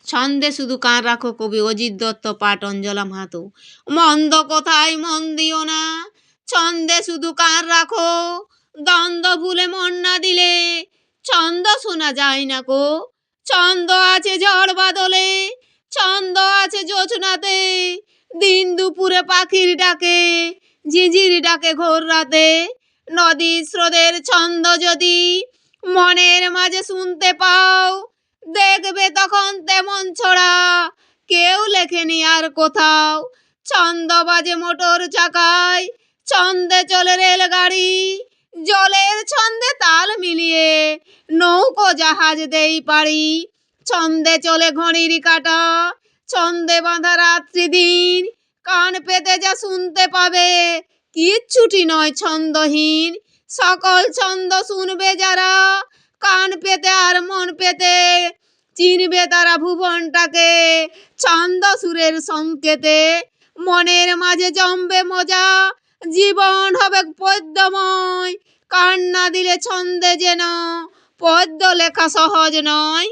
ছন্দে শুধু কান রাখো কবি অজিত দত্ত পাঠ অঞ্জলা মাহাতো। মন্দ কোথায় মন দিও না, ছন্দে শুধু কান রাখো, দ্বন্দ্ব ভুলে মন না দিলে ছন্দ শোনা যায় না কো। ছন্দ আছে ঝড় বাদলে, ছন্দ আছে জোছনাতে, দিন দুপুরে পাখির ডাকে, ঝিঝির ডাকে ঘোর রাতে। নদী স্রোতের ছন্দ যদি মনের মাঝে শুনতে পাও, দেখবে তখন তেমন ছড়া কেউ লেখেনি আর কোথাও। ছন্দ বাজে মোটর চাকায়, ছন্দে চলে রেলগাড়ি, জলের ছন্দে তাল মিলিয়ে নৌকো জাহাজ দেই পাড়ি। ছন্দে চলে ঘড়ির কাঁটা, ছন্দে বাঁধা রাত্রি দিন, কান পেতে যা শুনতে পাবে কিচ্ছুটি নয় ছন্দহীন। সকল ছন্দ শুনবে যারা কান পেতে আর মন পেতে, চিনবে তারা ভুবনটাকে ছন্দ সুরের সংকেতে। মনের মাঝে জমবে মজা, জীবন হবে পদ্যময়, কান না দিলে ছন্দে যেন পদ্য লেখা সহজ নয়।